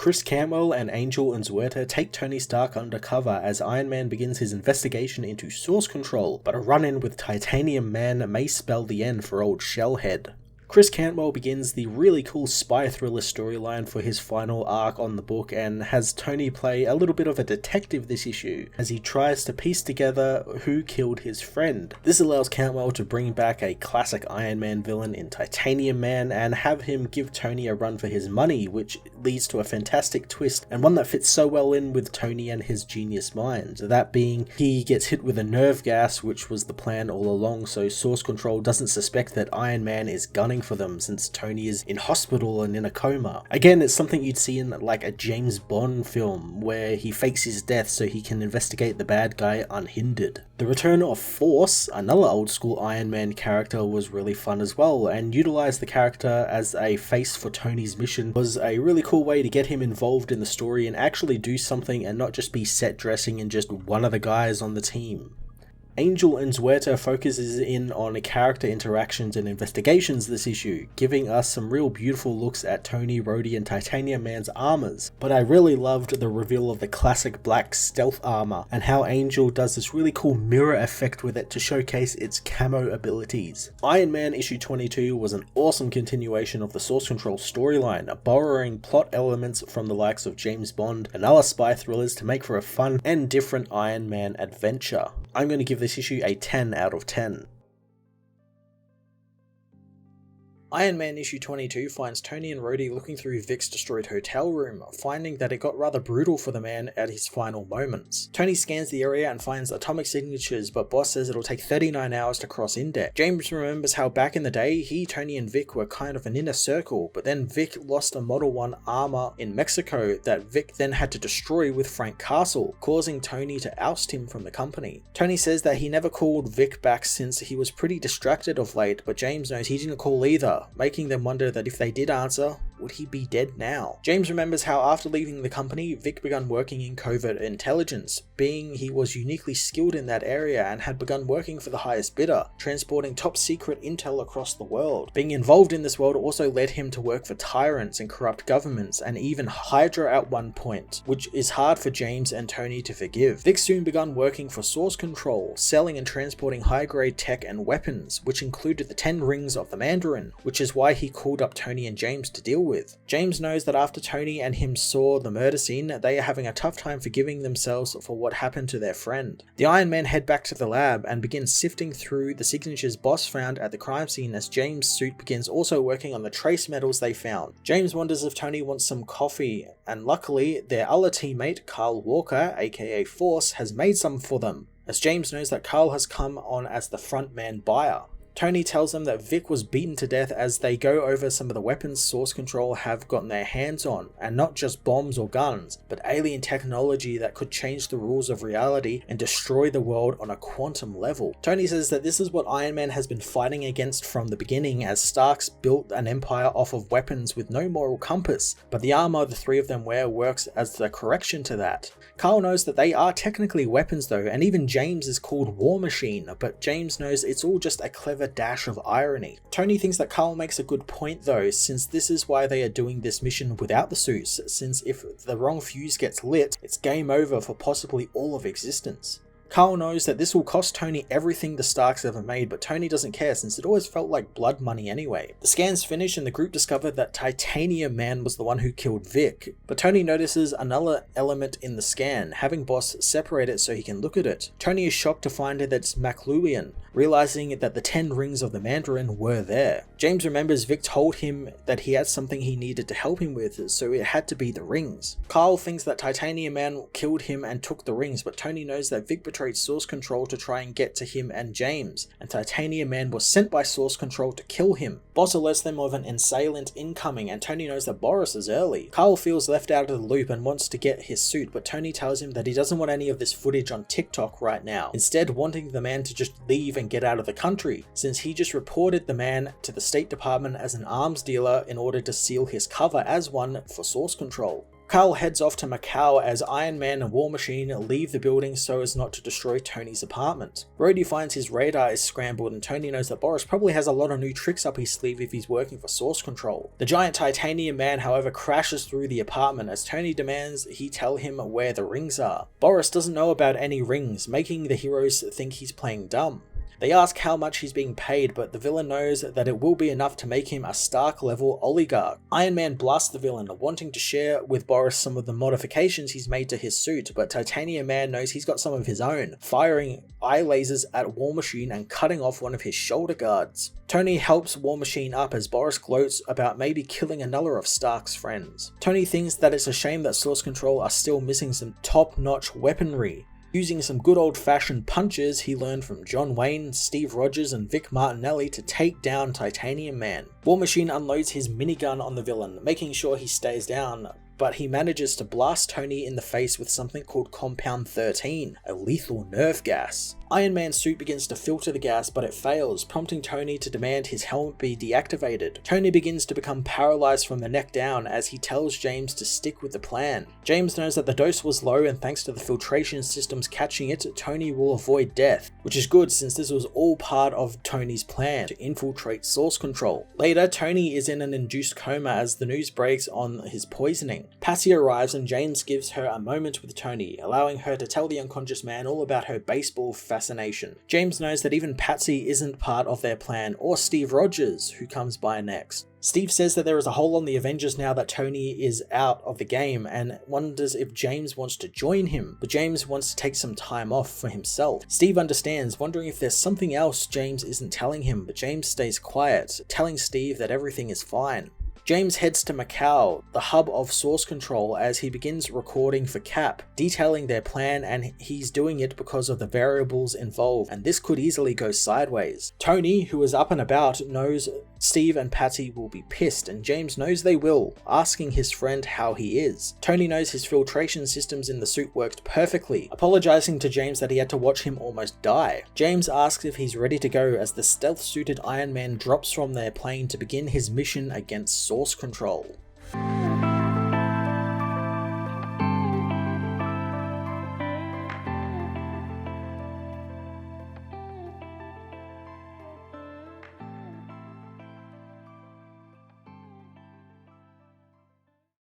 Chris Cantwell and Angel Unzueta take Tony Stark undercover as Iron Man begins his investigation into source control, but a run-in with Titanium Man may spell the end for old Shellhead. Chris Cantwell begins the really cool spy thriller storyline for his final arc on the book and has Tony play a little bit of a detective this issue as he tries to piece together who killed his friend. This allows Cantwell to bring back a classic Iron Man villain in Titanium Man and have him give Tony a run for his money, which leads to a fantastic twist and one that fits so well in with Tony and his genius mind. That being, he gets hit with a nerve gas, which was the plan all along, so Source Control doesn't suspect that Iron Man is gunning for them since Tony is in hospital and in a coma. Again, it's something you'd see in like a James Bond film where he fakes his death so he can investigate the bad guy unhindered. The return of Force, another old school Iron Man character, was really fun as well, and utilized the character as a face for Tony's mission was a really cool way to get him involved in the story and actually do something and not just be set dressing and just one of the guys on the team. Angel Unzueta focuses in on character interactions and investigations this issue, giving us some real beautiful looks at Tony, Rhodey and Titanium Man's armors, but I really loved the reveal of the classic black stealth armor and how Angel does this really cool mirror effect with it to showcase its camo abilities. Iron Man issue 22 was an awesome continuation of the Source Control storyline, borrowing plot elements from the likes of James Bond and other spy thrillers to make for a fun and different Iron Man adventure. I'm going to give this issue a 10 out of 10. Iron Man issue 22 finds Tony and Rhodey looking through Vic's destroyed hotel room, finding that it got rather brutal for the man at his final moments. Tony scans the area and finds atomic signatures, but Boss says it'll take 39 hours to cross index. James remembers how back in the day, he, Tony and Vic were kind of an inner circle, but then Vic lost a Model 1 armor in Mexico that Vic then had to destroy with Frank Castle, causing Tony to oust him from the company. Tony says that he never called Vic back since he was pretty distracted of late, but James knows he didn't call either, making them wonder that if they did answer, would he be dead now? James remembers how after leaving the company, Vic began working in covert intelligence, being he was uniquely skilled in that area and had begun working for the highest bidder, transporting top secret intel across the world. Being involved in this world also led him to work for tyrants and corrupt governments, and even Hydra at one point, which is hard for James and Tony to forgive. Vic soon began working for Source Control, selling and transporting high-grade tech and weapons, which included the 10 rings of the Mandarin, which is why he called up Tony and James to deal with. James knows that after Tony and him saw the murder scene, they are having a tough time forgiving themselves for what happened to their friend. The Iron Men head back to the lab and begin sifting through the signatures Boss found at the crime scene as James' suit begins also working on the trace metals they found. James wonders if Tony wants some coffee, and luckily their other teammate, Carl Walker, aka Force, has made some for them, as James knows that Carl has come on as the frontman buyer. Tony tells them that Vic was beaten to death as they go over some of the weapons Source Control have gotten their hands on, and not just bombs or guns, but alien technology that could change the rules of reality and destroy the world on a quantum level. Tony says that this is what Iron Man has been fighting against from the beginning, as Starks built an empire off of weapons with no moral compass, but the armor the three of them wear works as the correction to that. Carl knows that they are technically weapons though, and even James is called War Machine, but James knows it's all just a clever dash of irony. Tony thinks that Carl makes a good point though, since this is why they are doing this mission without the suits, since if the wrong fuse gets lit, it's game over for possibly all of existence. Carl knows that this will cost Tony everything the Starks ever made, but Tony doesn't care since it always felt like blood money anyway. The scans finish and the group discovered that Titanium Man was the one who killed Vic, but Tony notices another element in the scan, having Boss separate it so he can look at it. Tony is shocked to find that it's McLuhan, realizing that the 10 rings of the Mandarin were there. James remembers Vic told him that he had something he needed to help him with, so it had to be the rings. Carl thinks that Titanium Man killed him and took the rings, but Tony knows that Vic betrayed Source Control to try and get to him and James, and Titanium Man was sent by Source Control to kill him. Boss alerts them of an assailant incoming, and Tony knows that Boris is early. Carl feels left out of the loop and wants to get his suit, but Tony tells him that he doesn't want any of this footage on TikTok right now, instead wanting the man to just leave and get out of the country, since he just reported the man to the State Department as an arms dealer in order to seal his cover as one for Source Control. Carl heads off to Macau as Iron Man and War Machine leave the building so as not to destroy Tony's apartment. Rhodey finds his radar is scrambled and Tony knows that Boris probably has a lot of new tricks up his sleeve if he's working for Source Control. The giant titanium man, however, crashes through the apartment as Tony demands he tell him where the rings are. Boris doesn't know about any rings, making the heroes think he's playing dumb. They ask how much he's being paid, but the villain knows that it will be enough to make him a Stark-level oligarch. Iron Man blasts the villain, wanting to share with Boris some of the modifications he's made to his suit, but Titanium Man knows he's got some of his own, firing eye lasers at War Machine and cutting off one of his shoulder guards. Tony helps War Machine up as Boris gloats about maybe killing another of Stark's friends. Tony thinks that it's a shame that Source Control are still missing some top-notch weaponry. Using some good old-fashioned punches he learned from John Wayne, Steve Rogers and Vic Martinelli to take down Titanium Man. War Machine unloads his minigun on the villain, making sure he stays down, but he manages to blast Tony in the face with something called Compound 13, a lethal nerve gas. Iron Man's suit begins to filter the gas, but it fails, prompting Tony to demand his helmet be deactivated. Tony begins to become paralyzed from the neck down as he tells James to stick with the plan. James knows that the dose was low and thanks to the filtration systems catching it, Tony will avoid death, which is good since this was all part of Tony's plan to infiltrate Source Control. Later, Tony is in an induced coma as the news breaks on his poisoning. Patsy arrives and James gives her a moment with Tony, allowing her to tell the unconscious man all about her baseball fascination. James knows that even Patsy isn't part of their plan, or Steve Rogers, who comes by next. Steve says that there is a hole on the Avengers now that Tony is out of the game and wonders if James wants to join him, but James wants to take some time off for himself. Steve understands, wondering if there's something else James isn't telling him, but James stays quiet, telling Steve that everything is fine. James heads to Macau, the hub of Source Control, as he begins recording for Cap, detailing their plan, and he's doing it because of the variables involved, and this could easily go sideways. Tony, who is up and about, knows Steve and Patsy will be pissed, and James knows they will, asking his friend how he is. Tony knows his filtration systems in the suit worked perfectly, apologizing to James that he had to watch him almost die. James asks if he's ready to go as the stealth-suited Iron Man drops from their plane to begin his mission against Source Control.